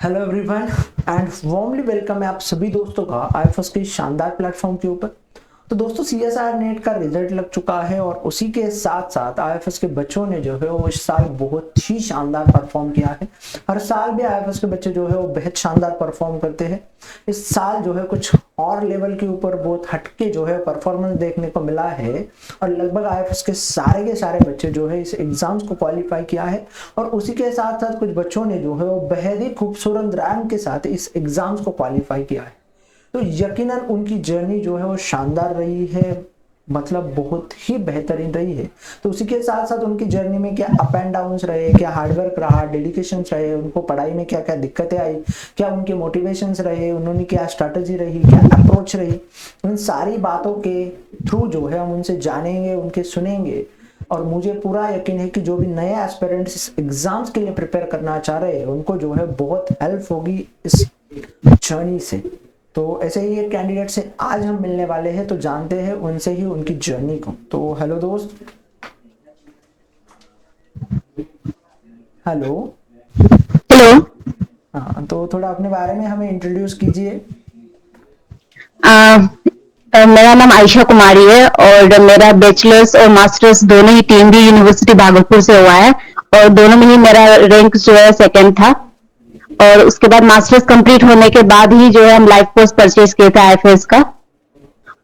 Hello everyone and warmly welcome है आप सभी दोस्तों का आईएफएस के शानदार प्लेटफॉर्म के ऊपर। तो दोस्तों सीएसआर नेट का रिजल्ट लग चुका है और उसी के साथ साथ आईएफएस के बच्चों ने जो है वो इस साल बहुत ही शानदार परफॉर्म किया है। हर साल भी आईएफएस के बच्चे जो है वो बेहद शानदार परफॉर्म करते हैं। इस साल जो है कुछ और लेवल के ऊपर बहुत हटके जो है परफॉर्मेंस देखने को मिला है और लगभग आईएफएस के सारे बच्चे जो है इस एग्जाम्स को क्वालिफाई किया है और उसी के साथ साथ कुछ बच्चों ने जो है वो बेहद ही खूबसूरत रैंक के साथ इस एग्जाम्स को क्वालिफाई किया है। तो यकीनन उनकी जर्नी जो है वो शानदार रही है, मतलब बहुत ही बेहतरीन रही है। तो उसी के साथ साथ उनकी जर्नी में क्या अप एंड डाउन्स रहे, क्या हार्डवर्क रहा, डेडिकेशन रहे, उनको पढ़ाई में क्या क्या दिक्कतें आई, क्या उनके मोटिवेशंस रहे, उन्होंने क्या स्ट्रैटेजी रही, क्या अप्रोच रही, उन सारी बातों के थ्रू जो है हम उनसे जानेंगे, उनके सुनेंगे। और मुझे पूरा यकीन है कि जो भी नए एस्पिरेंट्स इस एग्जाम्स के लिए प्रिपेयर करना चाह रहे हैं उनको जो है बहुत हेल्प होगी इस जर्नी से। तो ऐसे ही एक कैंडिडेट से आज हम मिलने वाले हैं, तो जानते हैं उनसे ही उनकी जर्नी को। तो हेलो दोस्त। हेलो। हेलो। हाँ, तो थोड़ा अपने बारे में हमें इंट्रोड्यूस कीजिए। मेरा नाम आयशा कुमारी है और मेरा बैचलर्स और मास्टर्स दोनों ही टीएमबी यूनिवर्सिटी भागलपुर से हुआ है और दोनों में ही मेरा रैंक जो है सेकंड था। और उसके बाद मास्टर्स कंप्लीट होने के बाद ही जो है हम लाइफ कोर्स परचेज किए थे आईएफएस का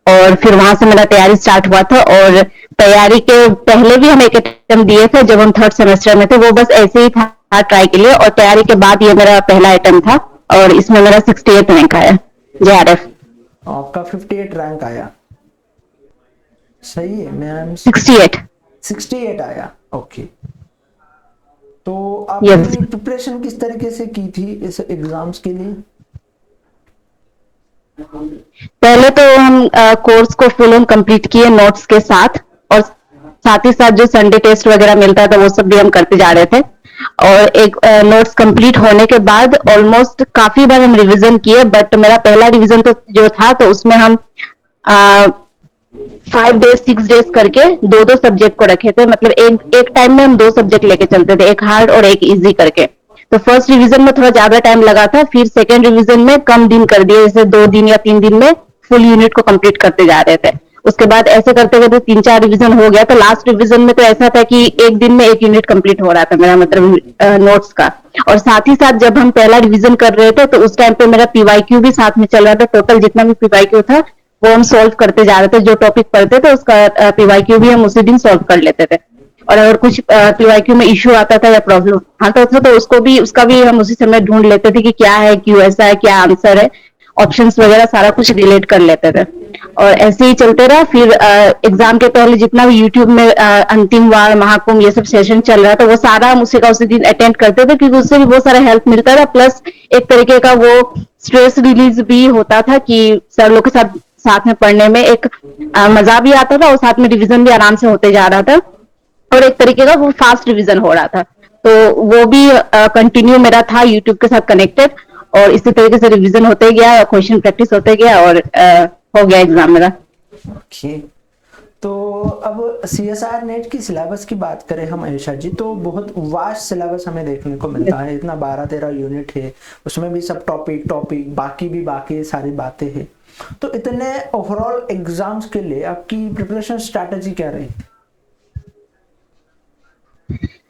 और फिर वहां से मेरा तैयारी स्टार्ट हुआ था। और तैयारी के पहले भी हम एक अटेम्प्ट दिए थे जब हम थर्ड सेमेस्टर में थे, वो बस ऐसे ही था ट्राई के लिए। और तैयारी के बाद ये मेरा पहला अटेम्प्ट था और इसमें मेरा 68 रैंक आया जेआरएफ। आपका 58 रैंक आया, सही है मैम। 68 आया, ओके। तो आपने प्रिपरेशन किस तरीके से की थी इस एग्जाम्स के लिए? पहले तो हम कोर्स को फुल ऑन कंप्लीट किए नोट्स के साथ और साथ ही साथ जो संडे टेस्ट वगैरह मिलता था वो सब भी हम करते जा रहे थे। और एक नोट्स कंप्लीट होने के बाद ऑलमोस्ट काफी बार हम रिवीजन किए, बट मेरा पहला रिवीजन तो जो था तो उसमें हम 5 डेज 6 डेज करके दो दो सब्जेक्ट को रखे थे। मतलब एक टाइम में हम दो सब्जेक्ट लेके चलते थे, एक हार्ड और एक इजी करके। तो फर्स्ट रिवीजन में थोड़ा ज्यादा टाइम लगा था, फिर सेकेंड रिवीजन में कम दिन कर दिए, जैसे 2 दिन या 3 दिन में फुल यूनिट को कंप्लीट करते जा रहे थे। उसके बाद ऐसे करते करते 3-4 रिवीजन हो गया। तो लास्ट रिवीजन में तो ऐसा था कि एक दिन में एक यूनिट कंप्लीट हो रहा था मेरा, मतलब नोट्स का। और साथ ही साथ जब हम पहला रिवीजन कर रहे थे तो उस टाइम पे मेरा पीवाईक्यू भी साथ में चल रहा था। टोटल जितना भी पीवाईक्यू था वो हम सॉल्व करते जा रहे थे, जो टॉपिक पढ़ते थे उसका पीवाईक्यू भी हम उसी दिन सॉल्व कर लेते थे। और अगर कुछ पीवाईक्यू में इश्यू आता था या प्रॉब्लम आता था तो उसका भी हम उसी समय ढूंढ लेते थे कि क्या है, क्यों ऐसा है, क्या आंसर है, ऑप्शंस वगैरह सारा कुछ रिलेट कर लेते थे। और ऐसे ही चलते रहा। फिर एग्जाम के पहले जितना भी यूट्यूब में अंतिम वार, महाकुंभ, ये सब सेशन चल रहा था वो सारा हम उसी दिन अटेंड करते थे, क्योंकि उससे भी बहुत सारा हेल्प मिलता था। प्लस एक तरीके का वो स्ट्रेस रिलीज भी होता था कि सर लोग के साथ में पढ़ने में एक मजा भी आता था और साथ में रिवीजन भी आराम से होते जा रहा था और एक तरीके का वो फास्ट रिवीजन हो रहा था। तो वो भी कंटिन्यू मेरा था यूट्यूब के साथ कनेक्टेड और इसी तरीके से रिवीजन होते गया, क्वेश्चन प्रैक्टिस होते गया और हो गया एग्जाम मेरा। ओके। तो अब सीएसआर नेट की सिलेबस की बात करें हम आयशा जी, तो बहुत वास्ट सिलेबस हमें देखने को मिलता है। इतना 12-13 यूनिट है, उसमें भी सब टॉपिक बाकी सारी बातें हैं। तो इतने ओवरऑल एग्जाम्स के लिए आपकी प्रिपरेशन स्ट्रैटेजी क्या रही?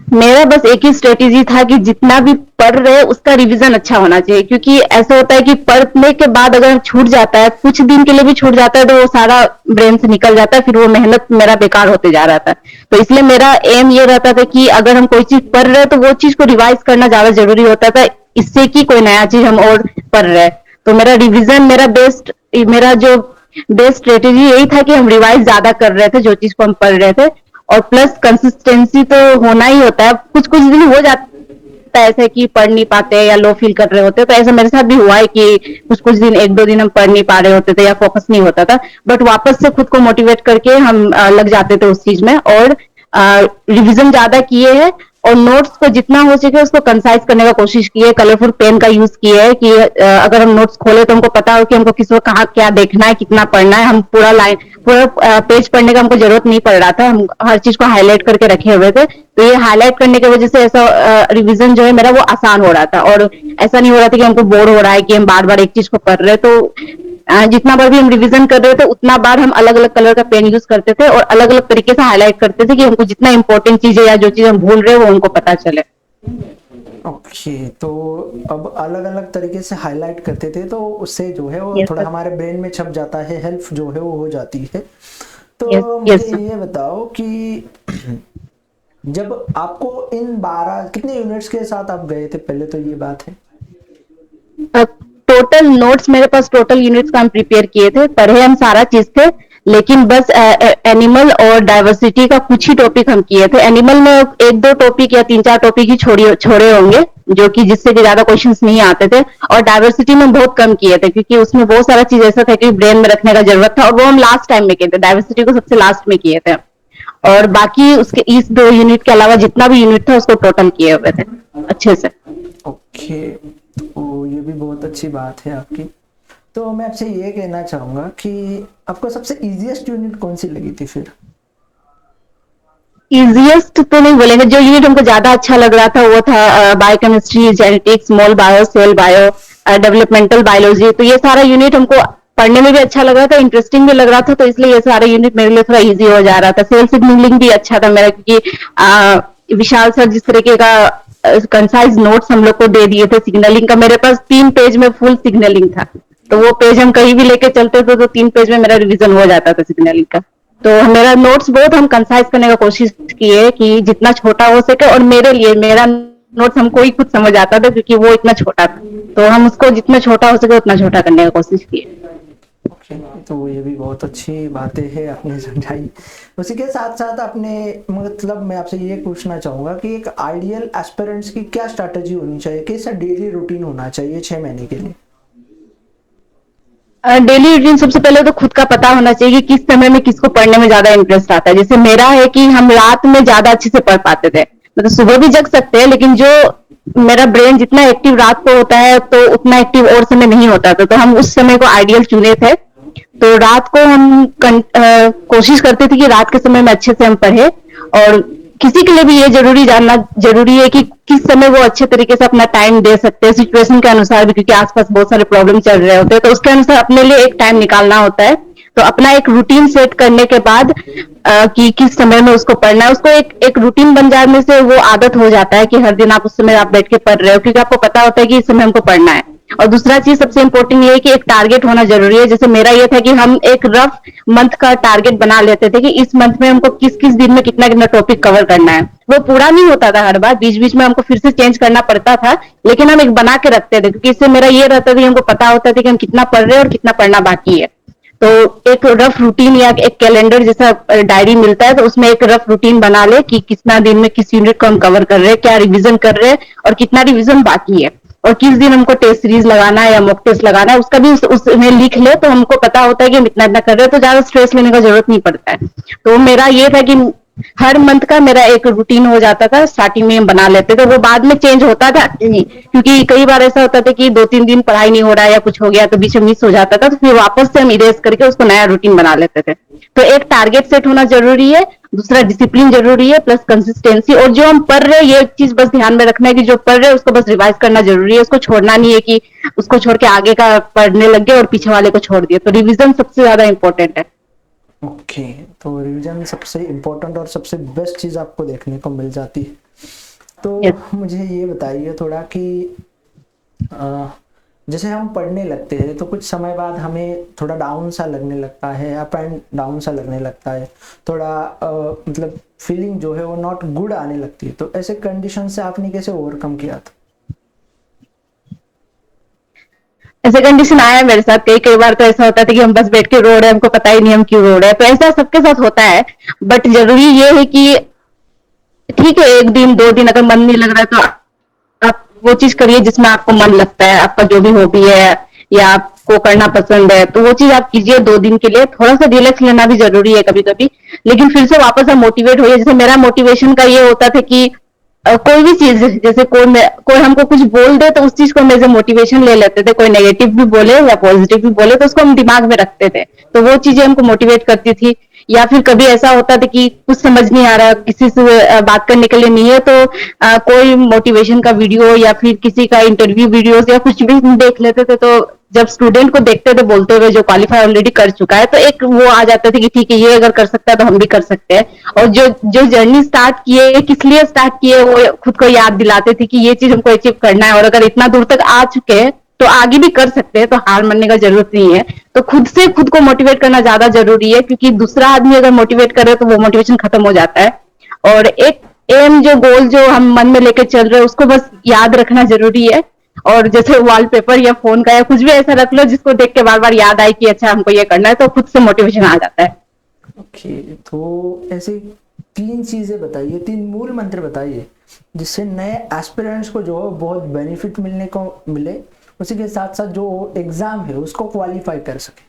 मेरा बस एक ही स्ट्रेटेजी था कि जितना भी पढ़ रहे उसका रिवीजन अच्छा होना चाहिए, क्योंकि ऐसा होता है कि पढ़ने के बाद अगर छूट जाता है, कुछ दिन के लिए भी छूट जाता है, तो वो सारा ब्रेन से निकल जाता है, फिर वो मेहनत मेरा बेकार होते जा रहा था। तो इसलिए मेरा एम ये रहता था कि अगर हम कोई चीज पढ़ रहे हैं तो वो चीज को रिवाइज करना ज्यादा जरूरी होता था, इससे कि कोई नया चीज हम और पढ़ रहे हैं। तो मेरा रिविजन मेरा जो बेस्ट स्ट्रेटेजी यही था कि हम रिवाइज ज्यादा कर रहे थे जो चीज को हम पढ़ रहे थे। और प्लस कंसिस्टेंसी तो होना ही होता है। कुछ कुछ दिन हो जाता है ऐसे कि पढ़ नहीं पाते या लो फील कर रहे होते, तो ऐसा मेरे साथ भी हुआ है कि कुछ कुछ दिन 1-2 दिन हम पढ़ नहीं पा रहे होते थे या फोकस नहीं होता था, बट वापस से खुद को मोटिवेट करके हम लग जाते थे उस चीज में और रिवीजन ज्यादा किए हैं और नोट्स को जितना हो सके उसको कंसाइज करने का कोशिश की है, कलरफुल पेन का यूज किया है कि अगर हम नोट्स खोले तो हमको पता हो कि हमको किस वक्त कहाँ क्या देखना है, कितना पढ़ना है। हम पूरा पेज पढ़ने का हमको जरूरत नहीं पड़ रहा था, हम हर चीज को हाईलाइट करके रखे हुए थे। तो ये हाईलाइट करने की वजह से ऐसा रिवीजन जो है मेरा वो आसान हो रहा था, और ऐसा नहीं हो रहा था कि हमको बोर हो रहा है कि हम बार बार एक चीज को पढ़ रहे। तो जितना बार भी हम रिवीजन कर रहे थे उतना बार हम अलग अलग कलर का पेन यूज करते थे और अलग अलग तरीके से हाईलाइट करते थे कि हमको जितना इंपॉर्टेंट चीज है या जो चीज हम भूल रहे हैं वो हमको पता चले। ओके, तो अब अलग अलग तरीके से हाईलाइट करते थे तो उससे जो है वो Yes, थोड़ा sir. हमारे ब्रेन में छप जाता है, हेल्प जो है वो हो जाती है। तो Yes, मुझे yes, sir. ये बताओ कि जब आपको इन 12 कितने यूनिट्स के साथ आप गए थे, पहले तो ये बात है। टोटल नोट्स मेरे पास टोटल यूनिट्स का हम प्रिपेयर किए थे, पढ़े हम सारा चीज थे, लेकिन बस एनिमल और डाइवर्सिटी का कुछ ही टॉपिक हम किए थे। एनिमल में एक दो टॉपिक या तीन चार टॉपिक ही छोड़े होंगे, जो कि जिससे कि ज्यादा क्वेश्चंस नहीं आते थे। और डाइवर्सिटी में बहुत कम किए थे क्योंकि उसमें बहुत सारा चीज ऐसा था कि ब्रेन में रखने का जरूरत था, और वो हम लास्ट टाइम में किए थे। डाइवर्सिटी को सबसे लास्ट में किए थे, और बाकी उसके इस 2 यूनिट के अलावा जितना भी यूनिट था उसको टोटल किए हुए थे अच्छे से। ओके, तो ये भी बहुत अच्छी बात है आपकी। तो मैं आपसे ये कहना चाहूंगा कि आपको सबसे इजीएस्ट यूनिट कौन सी लगी थी फिर। इजिएस्ट तो नहीं बोलेंगे, जो यूनिट हमको ज्यादा अच्छा लग रहा था वो था biochemistry, genetics, small bio, cell bio, developmental biology. तो ये सारा यूनिट हमको पढ़ने में भी अच्छा लग रहा था, इंटरेस्टिंग भी लग रहा था, तो इसलिए ये सारा यूनिट मेरे लिए थोड़ा इजी हो जा रहा था। सेल सिग्नलिंग भी अच्छा था मेरा, क्योंकि विशाल सर जिस तरीके का कंसाइज नोट्स हम लोग को दे दिए थे सिग्नलिंग का, मेरे पास 3 पेज में फुल सिग्नलिंग था। तो वो पेज हम कहीं भी लेके चलते थे तो 3 पेज में मेरा रिवीजन हो जाता था सिग्नलिंग का। तो मेरा नोट्स बहुत हम कंसाइज करने का कोशिश किए कि जितना छोटा हो सके, और मेरे लिए मेरा नोट्स हमको ही खुद समझ आता था क्योंकि वो इतना छोटा था, तो हम उसको जितना छोटा हो सके उतना छोटा करने का कोशिश किए। ओके, तो ये भी बहुत अच्छी बातें हैं आपने समझाई। उसी के साथ साथ आपने, मतलब मैं आपसे ये पूछना चाहूंगा कि एक आइडियल एस्पिरेंट्स की क्या स्ट्रैटेजी होनी चाहिए, कैसा डेली रूटीन होना चाहिए 6 महीने के लिए। डेली रूटीन सबसे पहले तो खुद का पता होना चाहिए कि किस समय में किसको पढ़ने में ज्यादा इंटरेस्ट आता है। जैसे मेरा है कि हम रात में ज्यादा अच्छे से पढ़ पाते थे, मतलब सुबह भी जग सकते हैं, लेकिन जो मेरा ब्रेन जितना एक्टिव रात को होता है तो उतना एक्टिव और समय नहीं होता था, तो हम उस समय को आइडियल चुने थे। तो रात को हम कोशिश करते थे कि रात के समय में अच्छे से हम पढ़े। और किसी के लिए भी ये जरूरी जानना जरूरी है कि किस समय वो अच्छे तरीके से अपना टाइम दे सकते हैं, सिचुएशन के अनुसार भी, क्योंकि आसपास बहुत सारे प्रॉब्लम चल रहे होते हैं, तो उसके अनुसार अपने लिए एक टाइम निकालना होता है। तो अपना एक रूटीन सेट करने के बाद कि किस समय में उसको पढ़ना है, उसको एक रूटीन बन जाने से वो आदत हो जाता है कि हर दिन आप उस समय आप बैठ के पढ़ रहे हो, क्योंकि आपको पता होता है कि इस समय हमको पढ़ना है। और दूसरा चीज सबसे इंपॉर्टेंट ये है कि एक टारगेट होना जरूरी है। जैसे मेरा ये था कि हम एक रफ मंथ का टारगेट बना लेते थे कि इस मंथ में हमको किस किस दिन में कितना कितना टॉपिक कवर करना है। वो पूरा नहीं होता था हर बार, बीच बीच में हमको फिर से चेंज करना पड़ता था, लेकिन हम एक बना के रखते थे, क्योंकि इससे मेरा ये रहता था कि हमको पता होता था कि हम कितना पढ़ रहे हैं और कितना पढ़ना बाकी है। तो एक रफ रूटीन या एक कैलेंडर जैसा डायरी मिलता है, तो उसमें एक रफ रूटीन बना ले कि कितना दिन में किस यूनिट को हम कवर कर रहे हैं, क्या रिवीजन कर रहे हैं और कितना रिवीजन बाकी है, और किस दिन हमको टेस्ट सीरीज लगाना है या मॉक टेस्ट लगाना है, उसका भी उसमें लिख ले, तो हमको पता होता है कि हम इतना इतना कर रहे हैं, तो ज्यादा स्ट्रेस लेने का जरूरत नहीं पड़ता है। तो मेरा ये था कि हर मंथ का मेरा एक रूटीन हो जाता था, स्टार्टिंग में हम बना लेते थे, वो बाद में चेंज होता था नहीं, क्योंकि कई बार ऐसा होता था कि 2-3 दिन पढ़ाई नहीं हो रहा है या कुछ हो गया तो बीच में मिस हो जाता था, तो फिर वापस से हम इरेज करके उसको नया रूटीन बना लेते थे। तो एक टारगेट सेट होना जरूरी है, दूसरा डिसिप्लिन जरूरी है, प्लस कंसिस्टेंसी। और जो हम पढ़ रहे हैं ये चीज बस ध्यान में रखना है कि जो पढ़ रहे हैं उसको बस रिवाइज करना जरूरी है, उसको छोड़ना नहीं है कि उसको छोड़ के आगे का पढ़ने लग गए और पीछे वाले को छोड़ दिया। तो रिविजन सबसे ज्यादा इंपॉर्टेंट है। ओके, तो रिवीजन सबसे इम्पोर्टेंट और सबसे बेस्ट चीज आपको देखने को मिल जाती है। तो Yes. मुझे ये बताइए थोड़ा कि जैसे हम पढ़ने लगते हैं तो कुछ समय बाद हमें थोड़ा डाउन सा लगने लगता है, अप एंड डाउन सा लगने लगता है, थोड़ा मतलब फीलिंग जो है वो नॉट गुड आने लगती है। तो ऐसे कंडीशन से आपने कैसे ओवरकम किया था। ऐसे कंडीशन आया है मेरे साथ, कई कई बार तो ऐसा होता था कि हम बस बैठ के रो रहे हैं, हमको पता ही नहीं हम क्यों रो रहे हैं। तो ऐसा सबके साथ होता है, बट जरूरी ये है कि ठीक है, 1 दिन 2 दिन अगर मन नहीं लग रहा है तो आप वो चीज करिए जिसमें आपको मन लगता है, आपका जो भी हॉबी है या आपको करना पसंद है, तो वो चीज आप कीजिए। 2 दिन के लिए थोड़ा सा रिलैक्स लेना भी जरूरी है कभी कभी, लेकिन फिर से वापस आप मोटिवेट होइए। जैसे मेरा मोटिवेशन का ये होता था कि कोई भी चीज, जैसे कोई हमको कुछ बोल दे तो उस चीज को हम एज ए मोटिवेशन ले लेते थे, कोई नेगेटिव भी बोले या पॉजिटिव भी बोले तो उसको हम दिमाग में रखते थे, तो वो चीजें हमको मोटिवेट करती थी। या फिर कभी ऐसा होता था कि कुछ समझ नहीं आ रहा, किसी से बात करने के लिए नहीं है, तो कोई मोटिवेशन का वीडियो या फिर किसी का इंटरव्यू वीडियोस या कुछ भी देख लेते थे, तो जब स्टूडेंट को देखते थे बोलते हुए जो क्वालिफाई ऑलरेडी कर चुका है, तो एक वो आ जाता था कि ठीक है, ये अगर कर सकता है तो हम भी कर सकते हैं। और जो जो जर्नी स्टार्ट किए, किस लिए स्टार्ट किए, वो खुद को याद दिलाते थे कि ये चीज हमको अचीव करना है, और अगर इतना दूर तक आ चुके हैं तो आगे भी कर सकते हैं, तो हार मानने का जरूरत नहीं है। तो खुद से खुद को मोटिवेट करना ज्यादा जरूरी है, क्योंकि दूसरा आदमी अगर मोटिवेट करे तो वो मोटिवेशन खत्म हो जाता है। और एक एम, जो गोल जो हम मन में लेके चल रहे हैं, उसको बस याद रखना जरूरी है। और जैसे वॉलपेपर या फोन का या कुछ भी ऐसा रख लो जिसको देख के बार बार याद आए कि अच्छा हमको ये करना है, तो खुद से मोटिवेशन आ जाता है। ओके, तो ऐसे 3 चीजें बताइए, 3 मूल मंत्र बताइए जिससे नए एस्पिरेंट्स को जो है बहुत बेनिफिट मिलने को मिले, उसी के साथ साथ जो एग्जाम है उसको क्वालिफाई कर सके।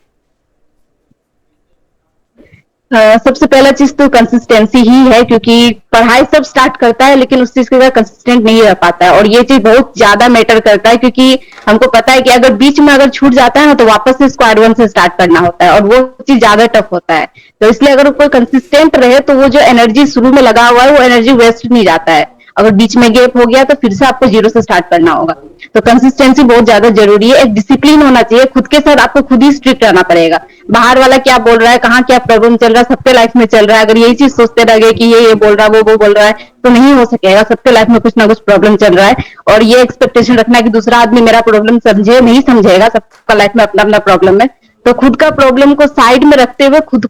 सबसे पहला चीज तो कंसिस्टेंसी ही है, क्योंकि पढ़ाई सब स्टार्ट करता है लेकिन उस चीज के साथ कंसिस्टेंट नहीं रह पाता है, और ये चीज बहुत ज्यादा मैटर करता है, क्योंकि हमको पता है कि अगर बीच में अगर छूट जाता है ना, तो वापस से स्क्वायर वन से स्टार्ट करना होता है, और वो चीज ज्यादा टफ होता है। तो इसलिए अगर कोई कंसिस्टेंट रहे तो वो जो एनर्जी शुरू में लगा हुआ है वो एनर्जी वेस्ट नहीं जाता है। अगर बीच में गैप हो गया तो फिर से आपको जीरो से स्टार्ट करना होगा। तो कंसिस्टेंसी बहुत ज्यादा जरूरी है, एक डिसिप्लिन होना चाहिए, खुद के साथ आपको खुद ही स्ट्रिक्ट रहना पड़ेगा। बाहर वाला क्या बोल रहा है, कहाँ क्या प्रॉब्लम चल रहा है, सबके लाइफ में चल रहा है, अगर यही चीज सोचते रह गए कि ये बोल रहा है, वो बोल रहा है, तो नहीं हो सकेगा। सबके लाइफ में कुछ ना कुछ प्रॉब्लम चल रहा है, और ये एक्सपेक्टेशन रखना कि दूसरा आदमी मेरा प्रॉब्लम समझे, नहीं समझेगा, सबका लाइफ में अपना अपना प्रॉब्लम है। तो खुद का प्रॉब्लम को साइड में रखते हुए खुद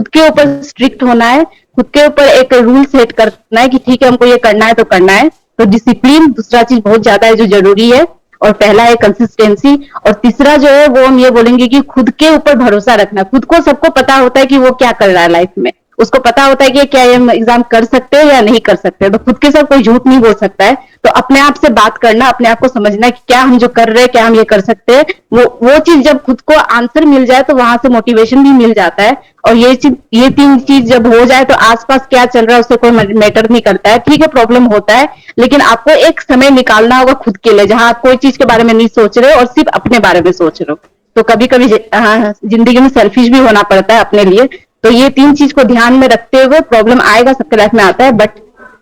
के ऊपर स्ट्रिक्ट होना है, खुद के ऊपर एक रूल सेट करना है कि ठीक है हमको ये करना है तो करना है। तो डिसिप्लिन दूसरा चीज बहुत ज्यादा है जो जरूरी है, और पहला है कंसिस्टेंसी। और तीसरा जो है वो हम ये बोलेंगे कि खुद के ऊपर भरोसा रखना। खुद को सबको पता होता है कि वो क्या कर रहा है लाइफ में, उसको पता होता है कि क्या ये एग्जाम कर सकते हैं या नहीं कर सकते, तो खुद के साथ कोई झूठ नहीं बोल सकता है। तो अपने आप से बात करना, अपने आप को समझना कि क्या हम जो कर रहे हैं क्या हम ये कर सकते हैं, वो चीज जब खुद को आंसर मिल जाए तो वहां से मोटिवेशन भी मिल जाता है। और ये 3 चीज जब हो जाए तो आसपास क्या चल रहा है उससे कोई मैटर नहीं करता है। ठीक है, प्रॉब्लम होता है, लेकिन आपको एक समय निकालना होगा खुद के लिए, जहां आप कोई चीज के बारे में नहीं सोच रहे हो और सिर्फ अपने बारे में सोच रहे हो। तो कभी कभी जिंदगी में सेल्फिश भी होना पड़ता है अपने लिए। तो ये 3 चीज को ध्यान में रखते हुए, प्रॉब्लम आएगा, सबके लाइफ में आता है, बट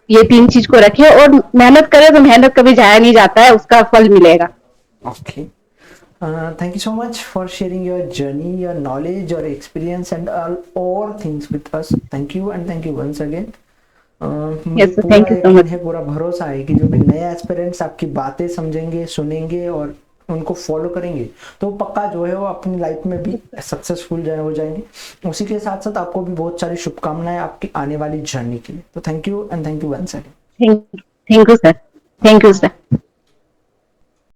ये 3 चीज को रखे और मेहनत करे तो मेहनत कभी जाया नहीं जाता है, उसका फल मिलेगा। Okay. Thank you so much for sharing your journey, your knowledge, your experience, and all things with us. Thank you and thank you once again. मुझे Yes, sir, पूरा thank you so यकीन much. है, पूरा भरोसा है कि जो भी नए एस्पिरेंट्स आपकी बातें समझेंगे, सुनेंगे और उनको फॉलो करेंगे तो पक्का जो है वो अपनी लाइफ में भी सक्सेसफुल हो जाएंगे। उसी के साथ साथ आपको भी बहुत सारी शुभकामनाएं आपकी आने वाली जर्नी के लिए। तो thank you and thank you once again. Thank you sir. Thank you sir.